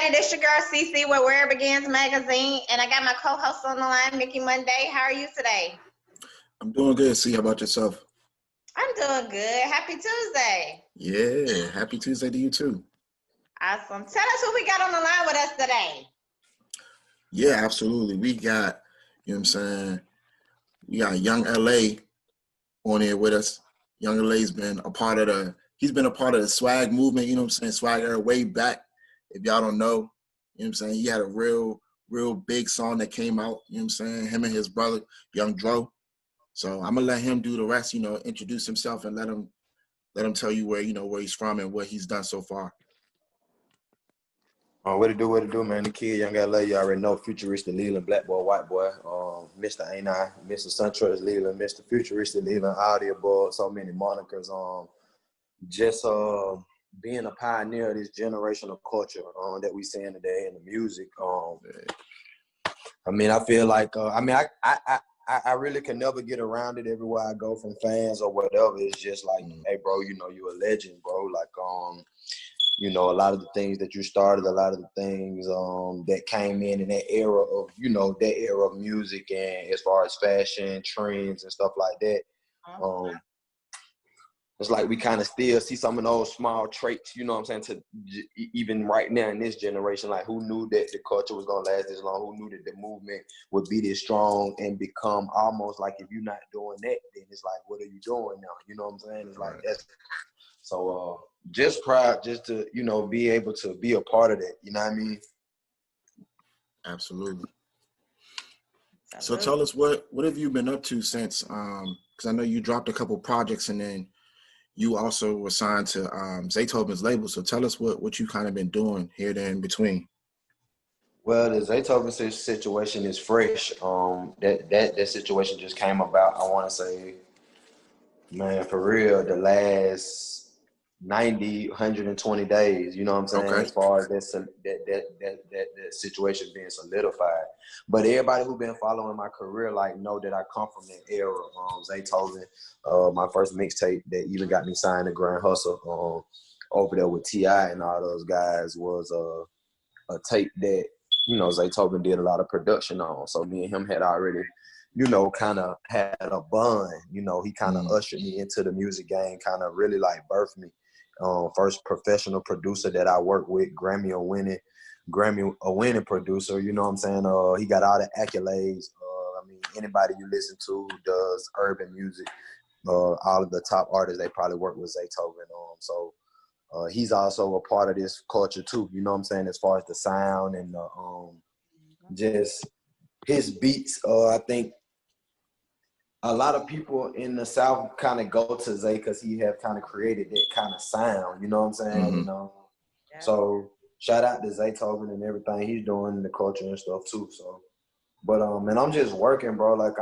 morning. This your girl Cece with Where It Begins Magazine, and I got my co-host on the line, Mickey Monday. How are you today? I'm doing good. See, how about yourself? I'm doing good. Happy Tuesday. Yeah, happy Tuesday to you too. Awesome. Tell us who we got on the line with us today. Yeah, absolutely. We got, you know what I'm saying, we got Young LA on here with us. Young LA's been a part of the swag movement, you know what I'm saying, swag era way back. If y'all don't know, you know what I'm saying, he had a real big song that came out, you know what I'm saying, him and his brother, Young Dro. So I'm gonna let him do the rest, introduce himself and let him tell you where he's from and what he's done so far. What it do, man? The kid, Young LA, you already know, futuristic Leland, black boy, white boy, Mr. Ain't I, Mr. SunTrust Leland, Mr. Futuristic Leland, Audio Boy, so many monikers. Just being a pioneer of this generational culture that we seeing today in the music. I mean, I feel like, I really can never get around it everywhere I go from fans or whatever. It's just like, hey, bro, you a legend, bro. Like, a lot of the things that you started, a lot of the things that came in that era of, that era of music and as far as fashion, trends and stuff like that. It's like we kind of still see some of those small traits, you know what I'm saying, to even right now in this generation. Like, who knew that the culture was going to last this long? Who knew that the movement would be this strong and become almost like, if you're not doing that, then it's like, what are you doing now? You know what I'm saying? It's like, that's so just proud just to, be able to be a part of that. You know what I mean? Absolutely. So tell us, what have you been up to since, because I know you dropped a couple projects and then you also were signed to Zaytoven's label. So tell us what you kind of been doing here there in between. Well, the Zaytoven situation is fresh. That situation just came about, I want to say, man, for real, the last 90, 120 days, you know what I'm saying, okay, as far as that situation being solidified. But everybody who been following my career, like, know that I come from that era. Zaytoven, my first mixtape that even got me signed to Grand Hustle over there with T.I. and all those guys was a tape that, Zaytoven did a lot of production on. So me and him had already, kind of had a bond. He kind of ushered me into the music game, kind of really like birthed me. First professional producer that I worked with, Grammy winning producer, you know what I'm saying? He got all the accolades. Anybody you listen to who does urban music, all of the top artists, they probably work with Zaytoven. So he's also a part of this culture too, you know what I'm saying, as far as the sound and just his beats. I think a lot of people in the South kind of go to Zay because he have kind of created that kind of sound, you know what I'm saying? Mm-hmm. So shout out to Zaytoven and everything he's doing in the culture and stuff too. So, but and I'm just working, bro. Like,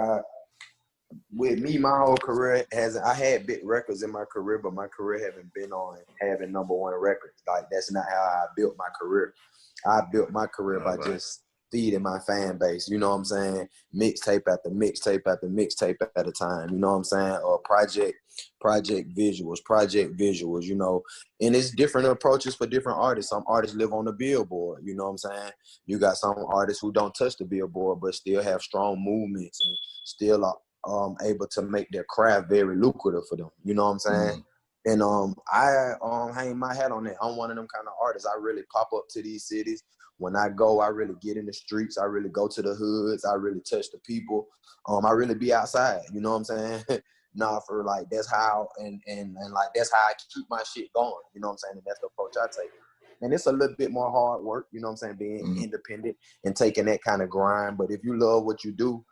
with me, my whole career I had big records in my career, but my career haven't been on having #1 records. Like, that's not how I built my career. I built my career by just feeding my fan base, you know what I'm saying? Mixtape after mixtape after mixtape at a time, you know what I'm saying? Or project visuals, and it's different approaches for different artists. Some artists live on the billboard, you know what I'm saying? You got some artists who don't touch the billboard but still have strong movements and still are able to make their craft very lucrative for them, you know what I'm saying? And I hang my hat on that. I'm one of them kind of artists. I really pop up to these cities. When I go, I really get in the streets. I really go to the hoods. I really touch the people. I really be outside. You know what I'm saying? For like, that's how and like that's how I keep my shit going. You know what I'm saying? And that's the approach I take. And it's a little bit more hard work. You know what I'm saying? Being independent and taking that kind of grind. But if you love what you do,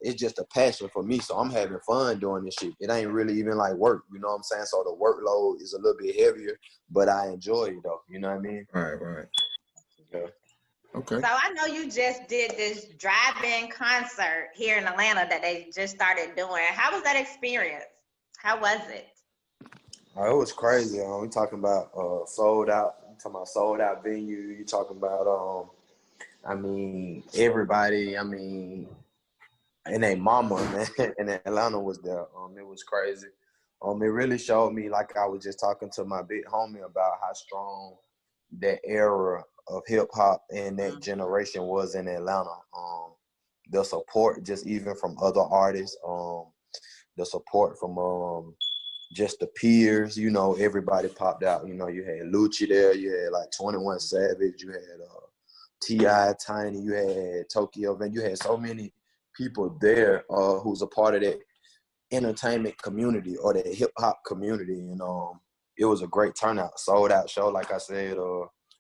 it's just a passion for me. So I'm having fun doing this shit. It ain't really even like work. You know what I'm saying? So the workload is a little bit heavier, but I enjoy it though. You know what I mean? Right. Yeah. Okay. So I know you just did this drive-in concert here in Atlanta that they just started doing. How was that experience? How was it? It was crazy. We talking about sold out. You talking about sold out venue. You talking about everybody. And their mama, man, and Atlanta was there. It was crazy. It really showed me, like I was just talking to my big homie about how strong that era of hip hop in that generation was in Atlanta. The support, just even from other artists, the support from just the peers, you know, everybody popped out. You know, you had Lucci there, you had like 21 Savage, you had T.I., Tiny, you had Tokyo, man, you had so many people there who's a part of that entertainment community or that hip hop community, and it was a great turnout, sold out show, like I said.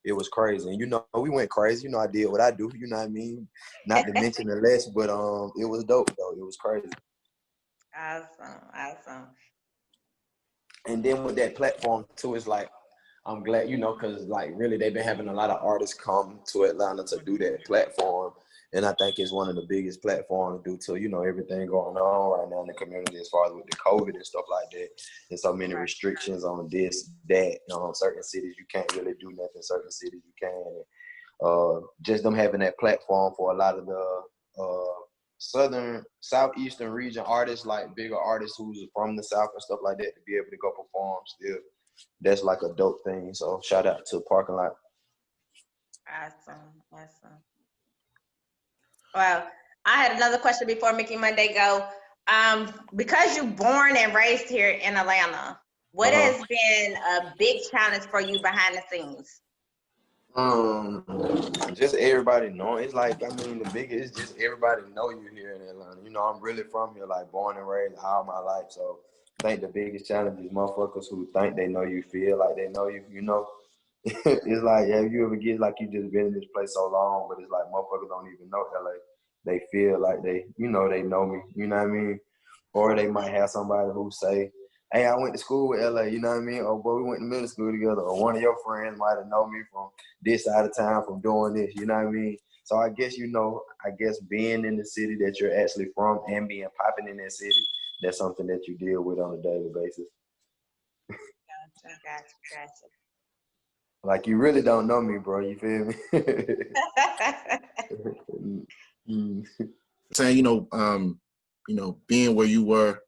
It was crazy, and you know, we went crazy. You know, I did what I do. You know what I mean? Not to mention the less, but it was dope though. It was crazy. Awesome. And then with that platform too, it's like I'm glad, you know, because like really they've been having a lot of artists come to Atlanta to do that platform. And I think it's one of the biggest platforms due to, you know, everything going on right now in the community as far as with the COVID and stuff like that. There's so many restrictions on this, that, you know, certain cities you can't really do nothing, certain cities you can. Just them having that platform for a lot of the southeastern region artists, like bigger artists who's from the South and stuff like that, to be able to go perform still. That's like a dope thing. So shout out to Parking Lot. Awesome. Well, I had another question before Mickey Monday go. Because you're born and raised here in Atlanta, what has been a big challenge for you behind the scenes? Just everybody knowing. It's like, I mean, the biggest is just everybody know you here in Atlanta. You know, I'm really from here, like born and raised all my life. So I think the biggest challenge is motherfuckers who think they know you, feel like they know you, you know. It's like, have you ever get like you just been in this place so long, but it's like motherfuckers don't even know LA. They feel like they know me, you know what I mean? Or they might have somebody who say, hey, I went to school with LA, you know what I mean? Or boy, we went to middle school together. Or one of your friends might have known me from this side of town from doing this, you know what I mean? So I guess, you know, being in the city that you're actually from and being popping in that city, that's something that you deal with on a daily basis. Gotcha. Like, you really don't know me, bro. You feel me? Saying, being where you were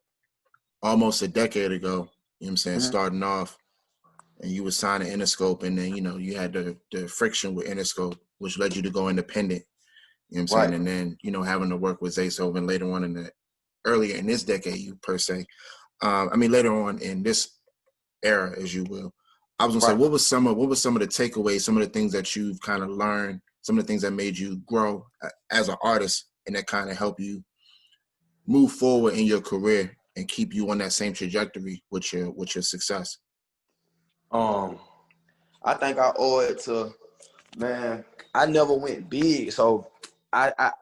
almost a decade ago, you know what I'm saying, starting off, and you were signed to Interscope, and then, you had the friction with Interscope, which led you to go independent, you know what I'm saying, and then, having to work with Zaysoven later on earlier in this decade, per se. Later on in this era, as you will. I was gonna say, what was some of the takeaways, some of the things that you've kind of learned, some of the things that made you grow as an artist, and that kind of help you move forward in your career and keep you on that same trajectory with your success? I think I owe it to, man, I never went big, so I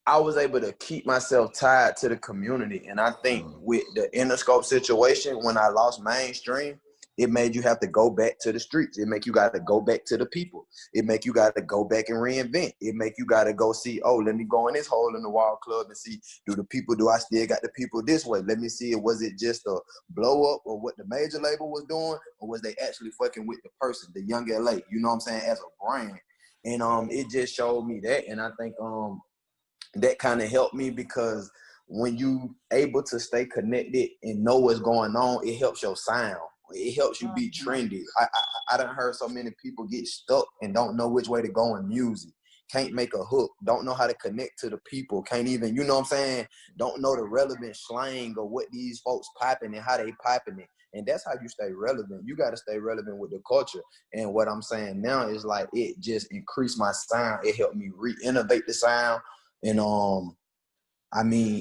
was able to keep myself tied to the community. And I think with the Interscope situation, when I lost mainstream, it made you have to go back to the streets. It make you got to go back to the people. It make you got to go back and reinvent. It make you got to go see, let me go in this hole in the wall club and see, do I still got the people this way? Let me see, was it just a blow up or what the major label was doing, or was they actually fucking with the person, the young LA, you know what I'm saying, as a brand? And it just showed me that. And I think that kind of helped me, because when you able to stay connected and know what's going on, it helps your sound. It helps you be trendy. I done heard so many people get stuck and don't know which way to go in music. Can't make a hook. Don't know how to connect to the people. Can't even, you know what I'm saying? Don't know the relevant slang or what these folks popping and how they popping it. And that's how you stay relevant. You got to stay relevant with the culture. And what I'm saying now is like, it just increased my sound. It helped me re-innovate the sound. And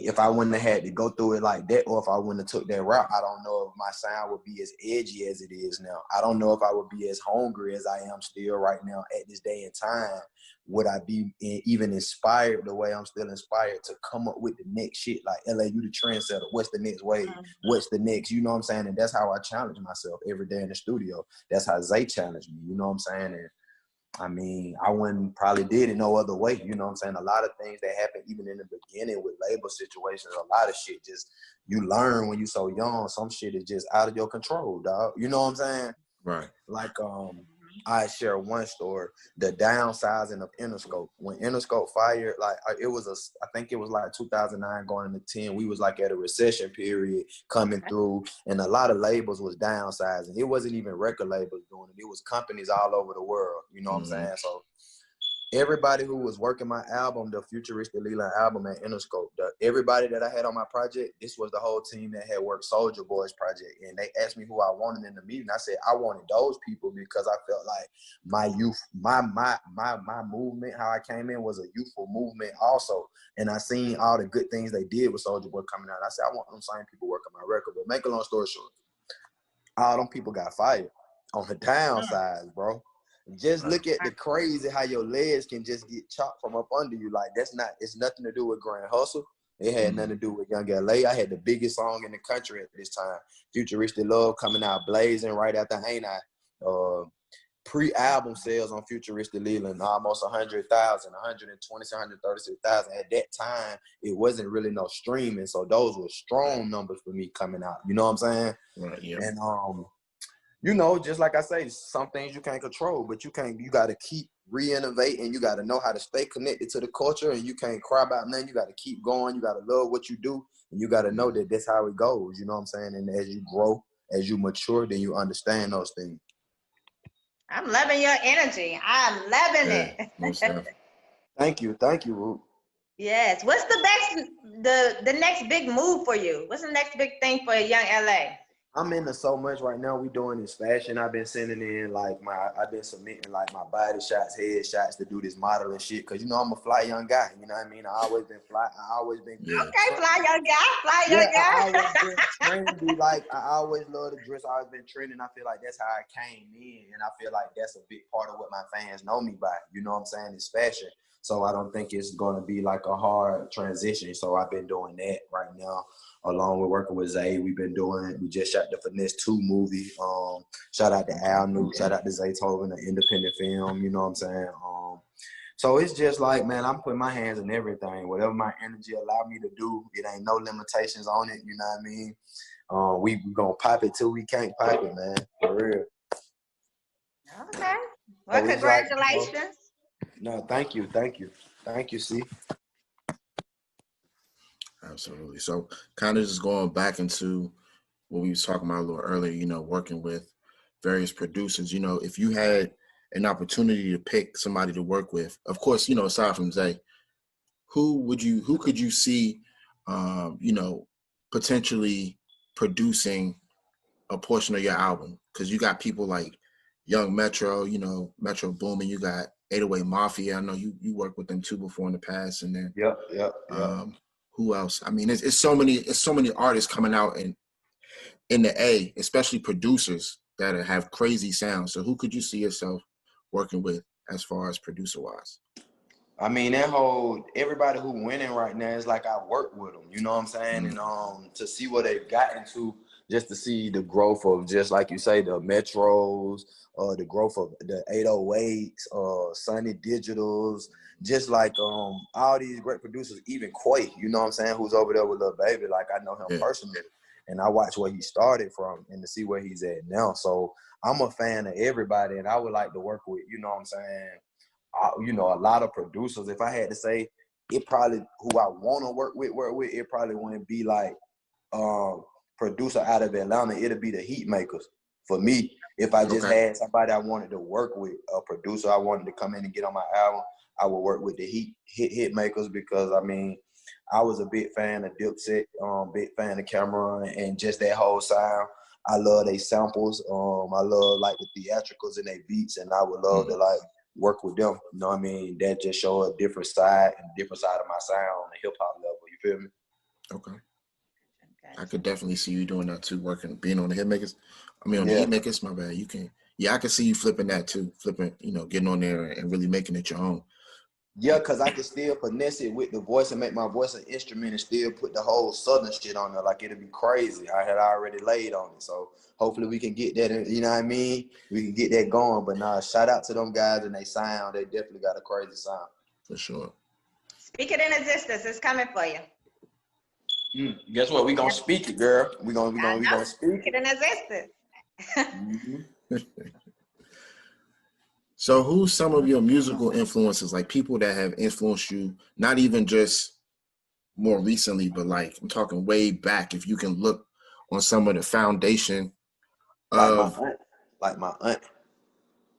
if I wouldn't have had to go through it like that, or if I wouldn't have took that route, I don't know if my sound would be as edgy as it is now. I don't know if I would be as hungry as I am still right now at this day and time. Would I be even inspired the way I'm still inspired to come up with the next shit? Like, LA, you the trendsetter. What's the next wave? What's the next? You know what I'm saying? And that's how I challenge myself every day in the studio. That's how Zay challenged me. You know what I'm saying? And I wouldn't probably did it no other way. You know what I'm saying? A lot of things that happen even in the beginning with label situations, a lot of shit just, you learn when you so young. Some shit is just out of your control, dog. You know what I'm saying? Right. Like, I share one story. The downsizing of Interscope. When Interscope fired, like I think it was like 2009 going into 10. We was like at a recession period coming through, and a lot of labels was downsizing. It wasn't even record labels doing it. It was companies all over the world. You know what I'm saying? So everybody who was working my album, the Futuristic Leland album at Interscope, everybody that I had on my project, this was the whole team that had worked Soulja Boy's project. And they asked me who I wanted in the meeting. I said I wanted those people because I felt like my youth, my movement, how I came in was a youthful movement also. And I seen all the good things they did with Soulja Boy coming out. I said I want them same people working my record. But make a long story short, all them people got fired on the downside, bro. Just look at the crazy how your legs can just get chopped from up under you. Like it's nothing to do with Grand Hustle. It had nothing to do with Young LA. I had the biggest song in the country at this time. Futuristic Love coming out blazing right after Ain't I. Pre-album sales on Futuristic Leland, almost 100,000, 120, 136,000. At that time, it wasn't really no streaming. So those were strong numbers for me coming out. You know what I'm saying? Right, yeah. And you know, just like I say, some things you can't control, but you got to keep re-innovating. You got to know how to stay connected to the culture, and you can't cry about nothing. You got to keep going. You got to love what you do, and you got to know that that's how it goes. You know what I'm saying? And as you grow, as you mature, then you understand those things. I'm loving your energy. I'm loving it. Most definitely. Thank you, Ruth. Yes. What's the next big move for you? What's the next big thing for Young LA? I'm into so much right now. We doing this fashion. I've been sending in I've been submitting like my body shots, head shots to do this modeling shit. Cause you know I'm a fly young guy. You know what I mean? I always been fly. I always been okay, fly young guy. I always been trendy. Like I always love to dress. I always been trending. I feel like that's how I came in, and I feel like that's a big part of what my fans know me by. You know what I'm saying? It's fashion. So I don't think it's gonna be like a hard transition. So I've been doing that right now. Along with working with Zay, we just shot the Finesse 2 movie. Shout out to Al New, shout out to Zaytoven, an independent film, you know what I'm saying? So it's just like, man, I'm putting my hands in everything. Whatever my energy allow me to do, it ain't no limitations on it, you know what I mean? We gonna pop it till we can't pop it, man, for real. Okay. Well, so congratulations. Like, no, thank you, C. Absolutely. So kind of just going back into what we was talking about a little earlier, you know, working with various producers, you know, if you had an opportunity to pick somebody to work with, of course, you know, aside from Zay, who could you see, you know, potentially producing a portion of your album? Because you got people like Young Metro, you know, Metro Boomin, you got 808 Mafia. I know you worked with them too before in the past, and then Yep. Who else? I mean, it's so many artists coming out in the A, especially producers that have crazy sounds. So who could you see yourself working with as far as producer wise? I mean, everybody who winning right now is like I work with them, you know what I'm saying? And to see what they've gotten to, just to see the growth of, just like you say, the Metros, the growth of the 808s, Sunny Digitals, just like all these great producers, even Quay, you know what I'm saying, who's over there with Lil Baby. Like I know him personally, and I watch where he started from and to see where he's at now. So I'm a fan of everybody, and I would like to work with, you know what I'm saying, you know, a lot of producers. If I had to say, it probably who I want to work with, it probably wouldn't be like producer out of Atlanta. It'll be the Heat Makers for me. If I just had somebody I wanted to work with, a producer I wanted to come in and get on my album, I would work with the hit makers, because I mean, I was a big fan of Dipset, big fan of Cameron, and just that whole sound. I love their samples. I love like the theatricals and their beats, and I would love to like work with them. You know what I mean? That just show a different side of my sound on the hip hop level. You feel me? Okay. I could definitely see you doing that too, being on the Hitmakers. I mean, on the Hitmakers, my bad. You can, I can see you flipping that too, you know, getting on there and really making it your own. Yeah, because I can still finesse it with the voice and make my voice an instrument and still put the whole Southern shit on there. Like, it'll be crazy. I had already laid on it. So hopefully we can get that, you know what I mean? We can get that going. But nah, shout out to them guys and they sound. They definitely got a crazy sound. For sure. Speak it in existence. It's coming for you. Guess what? We gonna speak it, girl. We gonna speak it in existence. So who's some of your musical influences, like people that have influenced you, not even just more recently, but like I'm talking way back, if you can look on some of the foundation Like my of, aunt, like my aunt,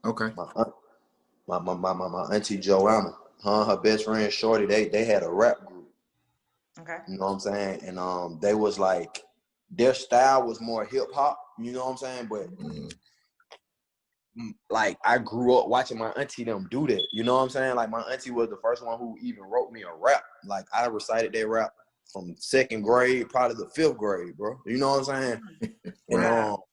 okay. my aunt, my auntie Joanna, her best friend Shorty, they had a rap group. Okay. You know what I'm saying? And they was like, their style was more hip hop. You know what I'm saying? But like I grew up watching my auntie them do that. You know what I'm saying? Like my auntie was the first one who even wrote me a rap. Like I recited that rap from 2nd grade, probably the 5th grade, bro. You know what I'm saying? And Wow.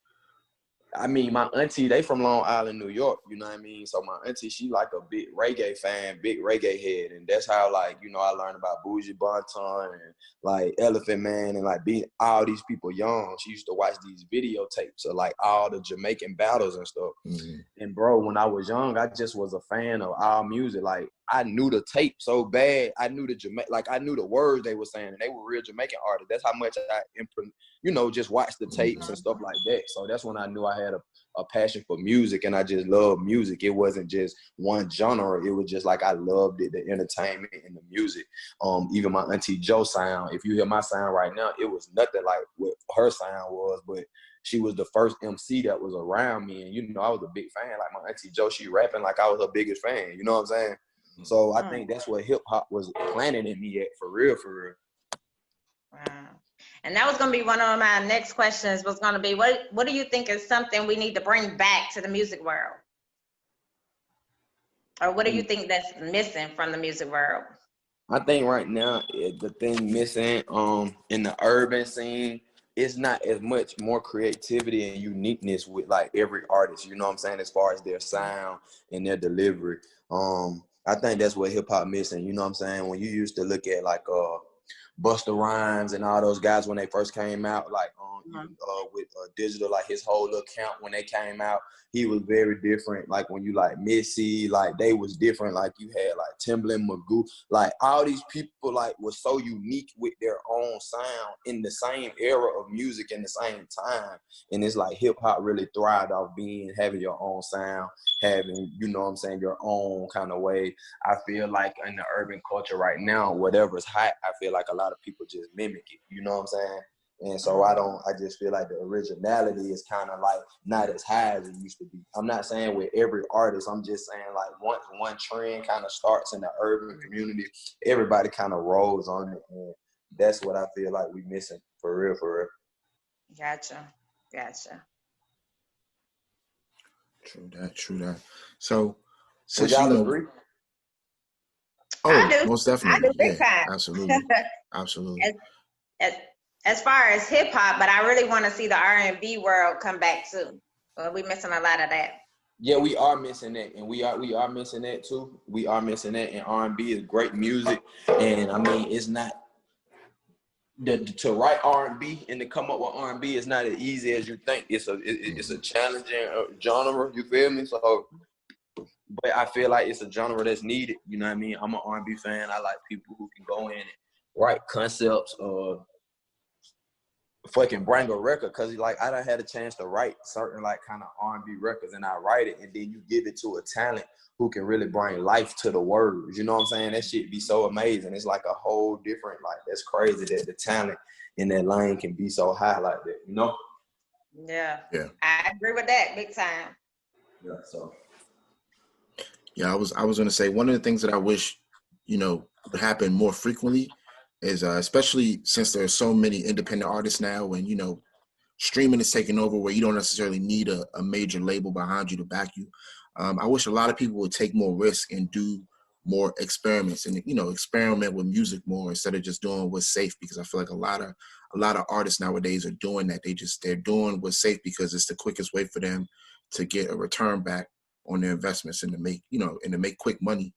I mean, my auntie, they from Long Island, New York, you know what I mean? So my auntie, she like a big reggae fan, big reggae head. And that's how, like, you know, I learned about Bougie Bonton and, like, Elephant Man and, like, being all these people young. She used to watch these videotapes of, like, all the Jamaican battles and stuff. Mm-hmm. And, bro, when I was young, I just was a fan of all music. Like, I knew the tape so bad. I knew I knew the words they were saying. And they were real Jamaican artists. That's how much I just watch the tapes and stuff like that. So that's when I knew I had a passion for music, and I just loved music. It wasn't just one genre. It was just like I loved it, the entertainment and the music. Even my auntie Joe sound, if you hear my sound right now, it was nothing like what her sound was, but she was the first MC that was around me. And, you know, I was a big fan. Like my auntie Joe, she rapping like I was her biggest fan. You know what I'm saying? So I think that's what hip hop was planted in me at, for real, for real. Wow. And that was going to be one of my next questions, was going to be, what do you think is something we need to bring back to the music world? Or what do you think that's missing from the music world? I think right now the thing missing in the urban scene is not as much more creativity and uniqueness with like every artist, you know what I'm saying, as far as their sound and their delivery. I think that's what hip hop missing, you know what I'm saying? When you used to look at like Busta Rhymes and all those guys when they first came out, like with digital, like his whole little count when they came out, he was very different. Like when you like Missy, like they was different. Like you had like Timbaland, Magoo, like all these people like was so unique with their own sound in the same era of music in the same time. And it's like hip hop really thrived off having your own sound, having, you know what I'm saying, your own kind of way. I feel like in the urban culture right now, whatever's hot, I feel like a lot of people just mimic it. You know what I'm saying? And so I just feel like the originality is kind of like not as high as it used to be. I'm not saying with every artist, I'm just saying like once one trend kind of starts in the urban community, everybody kind of rolls on it. And that's what I feel like we missing for real, for real. Gotcha. True that. So Would since y'all you know, agree? oh, I do. most I definitely. do big Yeah, time. absolutely. As far as hip hop, but I really want to see the R&B world come back too. Well, we're missing a lot of that. Yeah, we are missing that, and we are missing that too. We are missing that, and R&B is great music, and I mean it's not to write R&B and to come up with R&B is not as easy as you think. It's a challenging genre. You feel me? So, but I feel like it's a genre that's needed. You know what I mean? I'm an R&B fan. I like people who can go in and write concepts or fucking bring a record, because like I done had a chance to write certain like kind of R&B records, and I write it and then you give it to a talent who can really bring life to the words. You know what I'm saying? That shit be so amazing. It's like a whole different, like that's crazy that the talent in that lane can be so high like that, you know? Yeah. I agree with that big time. Yeah, so. Yeah, I was gonna say one of the things that I wish, you know, would happen more frequently is especially since there are so many independent artists now, and you know, streaming is taking over where you don't necessarily need a major label behind you to back you. I wish a lot of people would take more risk and do more experiments and, you know, experiment with music more instead of just doing what's safe, because I feel like a lot of artists nowadays are doing that. They're doing what's safe because it's the quickest way for them to get a return back on their investments and to make quick money.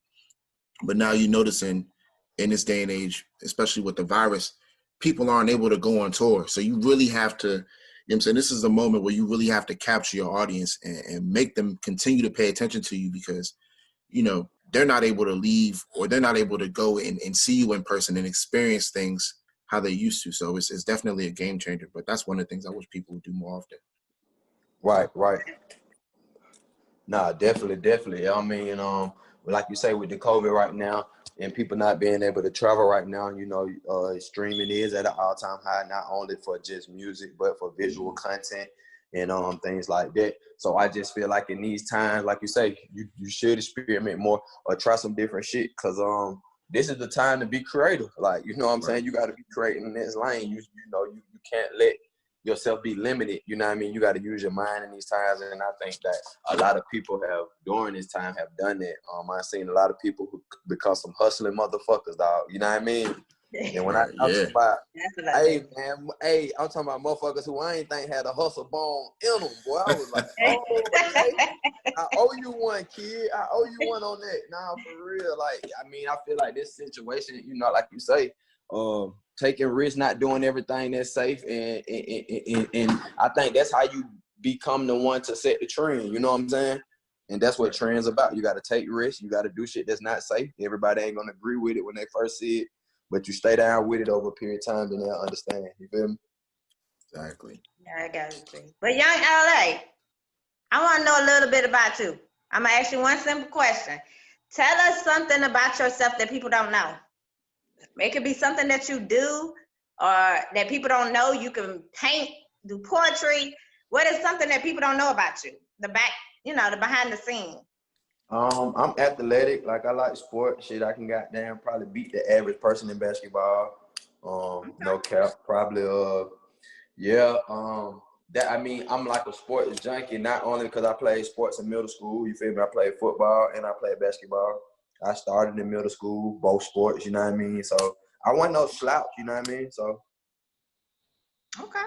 But now you're noticing in this day and age, especially with the virus, people aren't able to go on tour. So you really have to, you know what I'm saying, this is the moment where you really have to capture your audience and make them continue to pay attention to you, because, you know, they're not able to leave, or they're not able to go and see you in person and experience things how they used to. So it's definitely a game changer. But that's one of the things I wish people would do more often. Right. Nah, definitely. I mean, like you say, with the COVID right now and people not being able to travel right now, you know, streaming is at an all-time high, not only for just music, but for visual content and things like that. So I just feel like in these times, like you say, you should experiment more or try some different shit, because this is the time to be creative. Like, you know what I'm saying? You got to be creating in this lane. You know, you can't let yourself be limited. You know what I mean? You got to use your mind in these times, and I think that a lot of people have during this time have done that. I've seen a lot of people who become some hustling motherfuckers, dog. You know what I mean? And when I talk about, hey man, hey, I'm talking about motherfuckers who I ain't think had a hustle bone in them, boy. I was like, oh, okay. I owe you one, kid. I owe you one on that. Nah, for real. Like, I mean, I feel like this situation, you know, like you say, taking risks, not doing everything that's safe, and I think that's how you become the one to set the trend. You know what I'm saying? And that's what trends about. You got to take risks. You got to do shit that's not safe. Everybody ain't gonna agree with it when they first see it, but you stay down with it over a period of time, then they'll understand. You feel me? Exactly. Yeah, I got it too. But young LA, I want to know a little bit about you. I'm gonna ask you one simple question. Tell us something about yourself that people don't know. It could be something that you do or that people don't know. You can paint, do poetry. What is something that people don't know about you? The back, you know, the behind the scene. I'm athletic. Like, I like sport. Shit, I can goddamn probably beat the average person in basketball. No cap. Probably yeah. That, I mean, I'm like a sports junkie, not only because I played sports in middle school. You feel me? I played football and I played basketball. I started in middle school, both sports. You know what I mean? So I wasn't no slouch. You know what I mean? So Okay.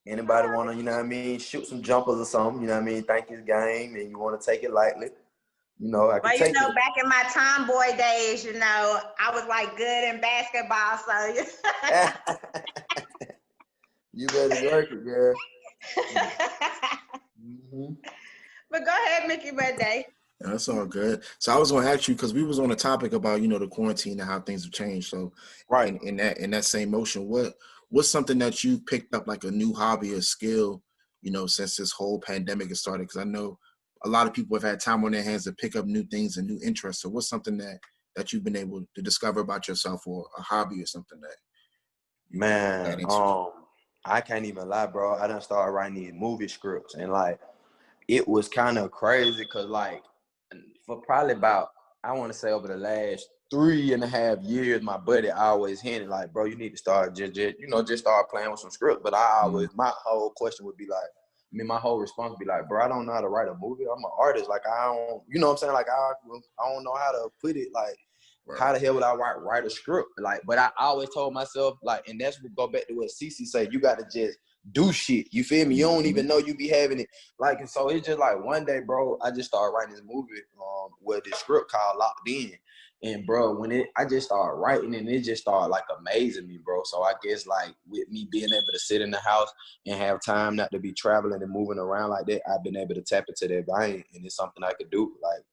anybody want to, you know what I mean, shoot some jumpers or something, you know what I mean, think it's game and you want to take it lightly, you know, I can Well, you take know, it. back in my tomboy days, you know, I was like good in basketball, so You better work it, girl. Mm-hmm. But go ahead, Mickey Birthday. Yeah, that's all good. So I was going to ask you, because we was on a topic about, you know, the quarantine and how things have changed. So Right. in that same motion, what's something that you picked up, like a new hobby or skill, you know, since this whole pandemic has started? Because I know a lot of people have had time on their hands to pick up new things and new interests. So what's something that you've been able to discover about yourself, or a hobby or something that you Man, got into? I can't even lie, bro. I done started writing these movie scripts, and like, it was kind of crazy because, like, for probably about, I want to say over the last 3.5 years, my buddy always hinted like, bro, you need to start just start playing with some scripts. But I always, my whole question would be like, I mean, my whole response would be like, bro, I don't know how to write a movie. I'm an artist. Like, I don't, you know what I'm saying? Like, I don't know how to put it. Like, how the hell would I write a script? Like, but I always told myself, like, and that's what go back to what Cece said, you got to just do shit. You feel me? You don't even know you be having it. Like, and so it's just like one day, bro, I just started writing this movie with this script called Locked In. And bro, I just started writing, and it just started like amazing me, bro. So I guess like with me being able to sit in the house and have time not to be traveling and moving around like that, I've been able to tap into that vein, and it's something I could do. Like,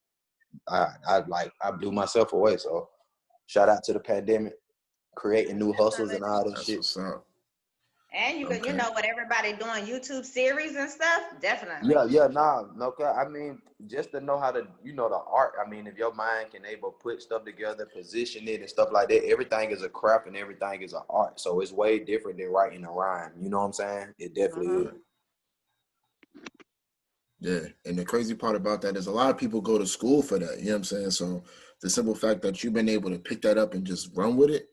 I blew myself away. So shout out to the pandemic, creating new hustles and all that That's shit. what's up. And you can, you know, what everybody doing, YouTube series and stuff, definitely. No, I mean, just to know how to, you know, the art. I mean, if your mind can able to put stuff together, position it and stuff like that, everything is a craft and everything is an art. So it's way different than writing a rhyme. You know what I'm saying? It definitely is. Yeah, and the crazy part about that is a lot of people go to school for that. You know what I'm saying? So the simple fact that you've been able to pick that up and just run with it,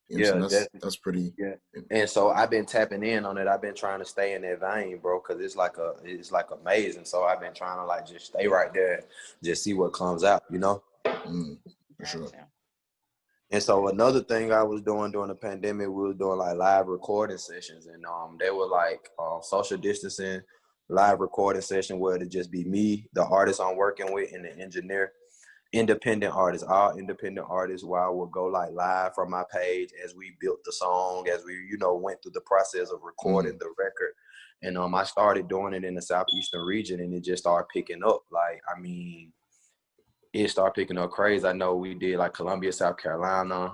you know what I'm saying? That's pretty. Yeah. And so I've been tapping in on it. I've been trying to stay in that vein, bro, because it's like amazing. So I've been trying to like just stay right there, just see what comes out, you know? For sure. And so another thing I was doing during the pandemic, we was doing like live recording sessions, and they were like social distancing live recording session where it'd just be me, the artist I'm working with, and the engineer. All independent artists, where I would go like live from my page as we built the song, as we, you know, went through the process of recording the record. And I started doing it in the Southeastern region, and it just started picking up. Like, I mean, it started picking up crazy. I know we did like Columbia, South Carolina.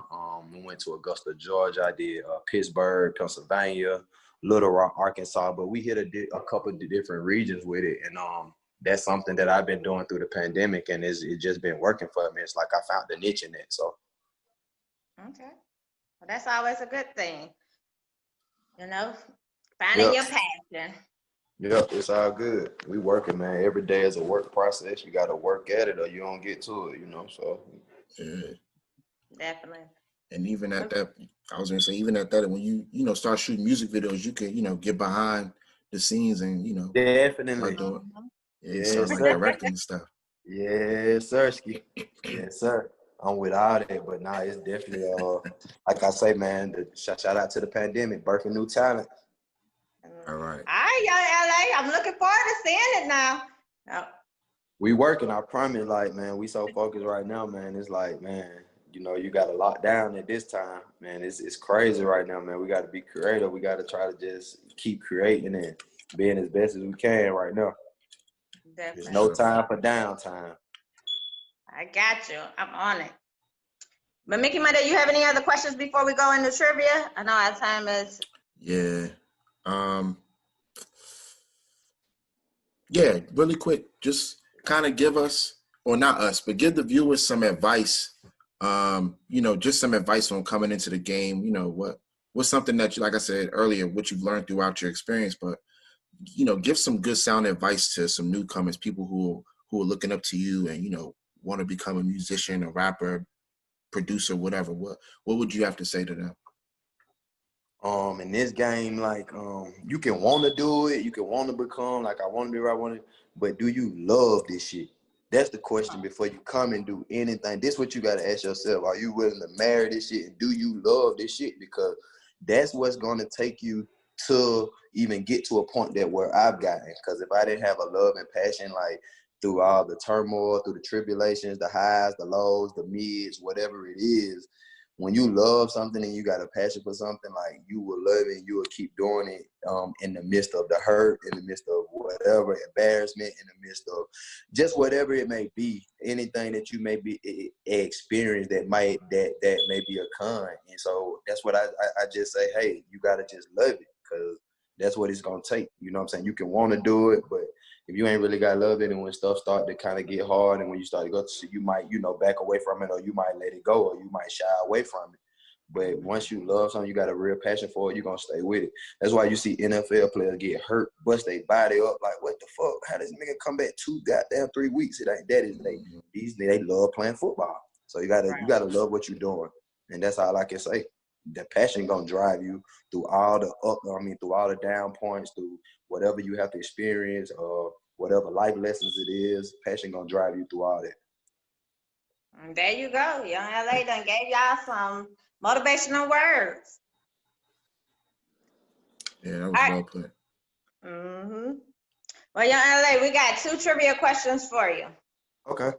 We went to Augusta, Georgia. I did Pittsburgh, Pennsylvania, Little Rock, Arkansas. But we hit a couple of different regions with it. And that's something that I've been doing through the pandemic, and it's just been working for me. It's like I found the niche in it. So. Okay. Well, that's always a good thing. You know, finding Yep. your passion. Yep, it's all good. We working, man. Every day is a work process. You got to work at it, or you don't get to it. So. Yeah. Definitely. And even at that, I was gonna say, even at that, when you start shooting music videos, you can get behind the scenes and Definitely. start doing, yeah, Yes, start like sir. directing and stuff. Yes, sir. Ski. Yes, sir. I'm with all that, but nah, it's definitely like I say, man. Shout out to the pandemic, birthing new talent. All right. All right, y'all, LA. I'm looking forward to seeing it now. Oh. We working. I promise. Like, man, we so focused right now, man. It's like, man, you got to lock down at this time, man. It's crazy right now, man. We got to be creative. We got to try to just keep creating and being as best as we can right now. Definitely. There's no time for downtime. I got you. I'm on it. But Mickey Monday, you have any other questions before we go into trivia? I know our time is. Yeah. Yeah, really quick, just kind of give us, or not us, but give the viewers some advice. Just some advice on coming into the game. What's something that you, like I said earlier, what you've learned throughout your experience, but give some good sound advice to some newcomers, people who are looking up to you and want to become a musician, a rapper, producer, whatever. What would you have to say to them? In this game, like, you can want to do it, you can want to become, like, I want to be where I want to, but do you love this shit? That's the question before you come and do anything. This is what you got to ask yourself. Are you willing to marry this shit, and do you love this shit? Because that's what's going to take you to even get to a point that where I've gotten. Because if I didn't have a love and passion, like, through all the turmoil, through the tribulations, the highs, the lows, the mids, whatever it is, when you love something and you got a passion for something, like, you will love it and you will keep doing it in the midst of the hurt, in the midst of whatever, embarrassment, in the midst of just whatever it may be, anything that you may be experience that may be a con. And so that's what I just say, hey, you got to just love it, because that's what it's going to take. You know what I'm saying? You can want to do it, but if you ain't really got love it, and when stuff start to kind of get hard, and when you start to go to, you might, back away from it, or you might let it go, or you might shy away from it. But once you love something, you got a real passion for it, you're going to stay with it. That's why you see NFL players get hurt, bust their body up, like, what the fuck? How does nigga come back 3 weeks? It ain't that. They love playing football. So you gotta love what you're doing. And that's all I can say. The passion gonna drive you through all the down points, through whatever you have to experience, or whatever life lessons it is. Passion gonna drive you through all that. And there you go. Young LA done gave y'all some motivational words. Yeah, that was well put. Mm-hmm. Well, Young LA, we got 2 trivia questions for you. Okay.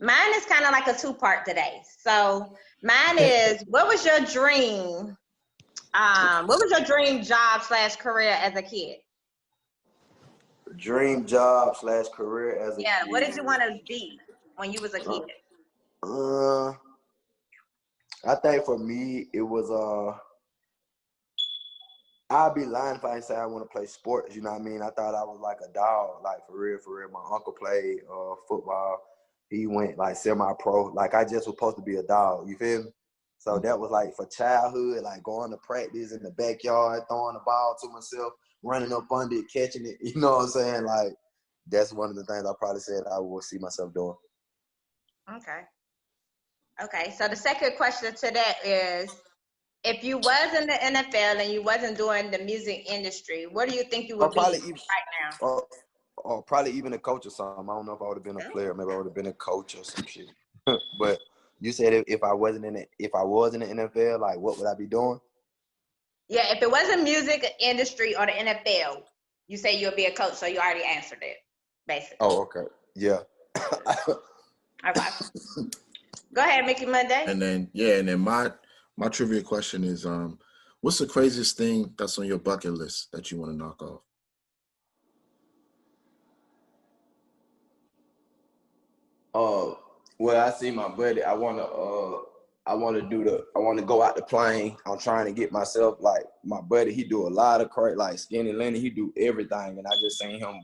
Mine is kind of like a 2-part today. So mine is, what was your dream? What was your dream job / career as a kid? Dream job / career as a kid. Yeah, what did you want to be when you was a kid? I think for me, it was I'd be lying if I didn't say I want to play sports. You know what I mean? I thought I was like a dog, like, for real. My uncle played football. He went like semi-pro. Like, I just was supposed to be a dog. You feel me? So that was like for childhood, like going to practice in the backyard, throwing the ball to myself, running up under it, catching it. You know what I'm saying? Like, that's one of the things I probably said I would see myself doing. Okay. So the second question to that is, if you was in the NFL and you wasn't doing the music industry, what do you think you would be right now? Or probably even a coach or something. I don't know if I would have been a player. Maybe I would have been a coach or some shit. But you said if I was in the NFL, like, what would I be doing? Yeah, if it wasn't music industry or the NFL, you say you'll be a coach. So you already answered it, basically. Oh, okay. Yeah. Okay. Go ahead, Mickey Monday. And then my trivia question is, what's the craziest thing that's on your bucket list that you want to knock off? Well, I see my buddy. I want to go out the plane. I'm trying to get myself, like, my buddy. He do a lot of like Skinny Lenny. He do everything, and I just seen him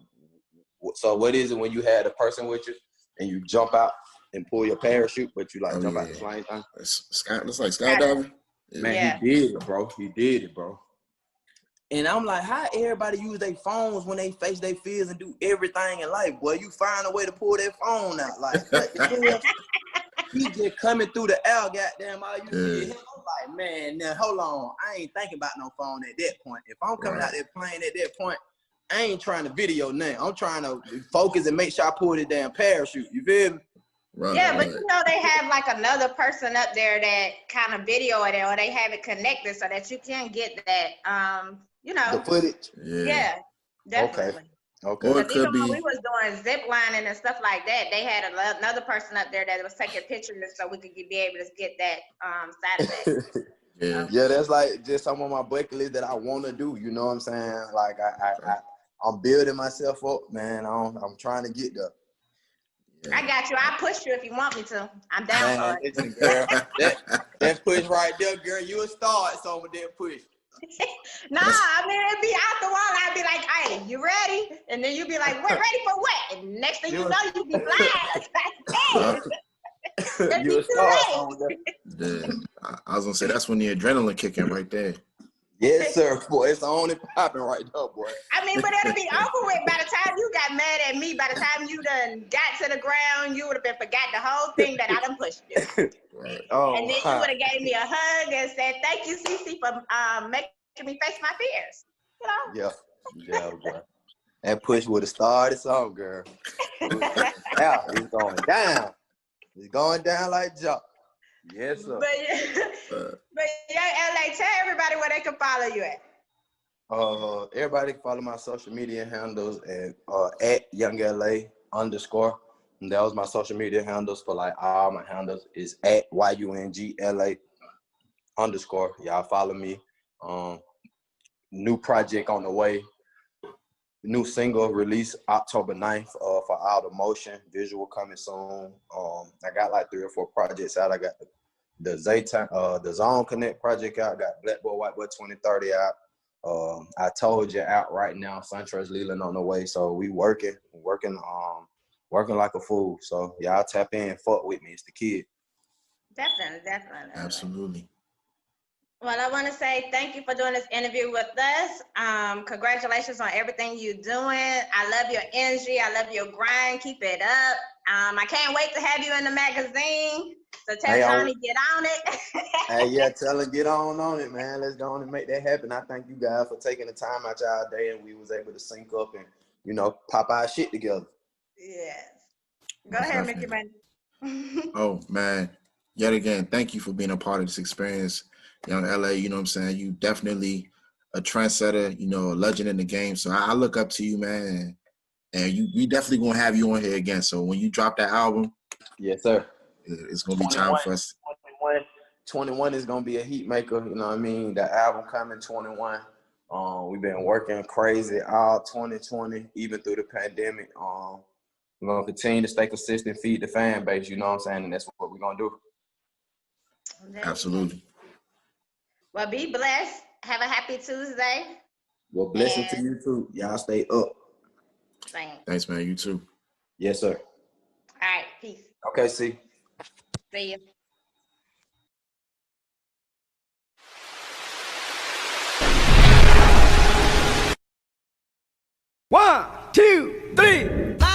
So what is it when you had a person with you and you jump out and pull your parachute, but you like jump out the plane thing? It's like skydiving. Man, he did it, bro. He did it, bro. And I'm like, how everybody use their phones when they face their fears and do everything in life? Boy, you find a way to pull their phone out. Like, what the hell? He just coming through the air, goddamn, all you see is him. I'm like, man, now, hold on. I ain't thinking about no phone at that point. If I'm coming out there playing at that point, I ain't trying to video nothing. I'm trying to focus and make sure I pull the damn parachute. You feel me? Right, yeah, but you know they have like another person up there that kind of video it, or they have it connected so that you can get that, you know, the footage. Yeah, definitely. Okay. Because even when we was doing zip lining and stuff like that, they had another person up there that was taking pictures so we could be able to get that side effect. Yeah, that's like just some of my bucket list that I want to do. You know what I'm saying? Like I'm building myself up, man. I'm trying to get there. I got you. I'll push you if you want me to. I'm down for it. Listen, girl, that push right there, girl. You a start some of that push. Nah, I mean, it'd be out the wall. I'd be like, hey, you ready? And then you'd be like, we're ready for what? And next thing you know, you'd be flying. You a start some of that. I was gonna say that's when the adrenaline kicking right there. Yes, sir, boy. It's on and popping right there, boy. I mean, but it'll be over with by the time you got mad at me. By the time you done got to the ground, you would have been forgot the whole thing that I done pushed you. Right. And then you would have gave me a hug and said, "Thank you, Cece, for making me face my fears." You know? Yeah, boy. That push would have started something, girl. Yeah, it's going down. It's going down like jump. Yes, sir. But yeah, LA, tell everybody where they can follow you at. Everybody can follow my social media handles at YoungLA_. And that was my social media handles for like all my handles is at YUNGLA_. Y'all follow me. New project on the way. New single release October 9th for Out of Motion. Visual coming soon. I got like 3 or 4 projects out. I got the Zone Connect project out. I got Black Boy, White Boy 2030 out. I told you out right now. SunTrust Leland on the way. So we working like a fool. So y'all tap in, fuck with me. It's the kid. Definitely. Absolutely. Well, I want to say thank you for doing this interview with us. Congratulations on everything you're doing. I love your energy. I love your grind. Keep it up. I can't wait to have you in the magazine. So tell Johnny, get on it. Hey, yeah, tell him get on it, man. Let's go on and make that happen. I thank you guys for taking the time out y'all day and we was able to sync up and, you know, pop our shit together. Yes. Go ahead, Mickey Man. Oh, man. Yet again, thank you for being a part of this experience. Young LA, you know what I'm saying? You definitely a trendsetter, you know, a legend in the game. So I look up to you, man. And we definitely going to have you on here again. So when you drop that album, yes, sir, it's going to be time for us. 21 is going to be a heat maker. You know what I mean? The album coming 21. We've been working crazy all 2020, even through the pandemic. We're going to continue to stay consistent, feed the fan base, you know what I'm saying? And that's what we're going to do. Absolutely. Well, be blessed. Have a happy Tuesday. Well, blessings to you too. Y'all stay up. Thanks, man. You too. Yes, sir. All right. Peace. Okay, see you. 1, 2, 3.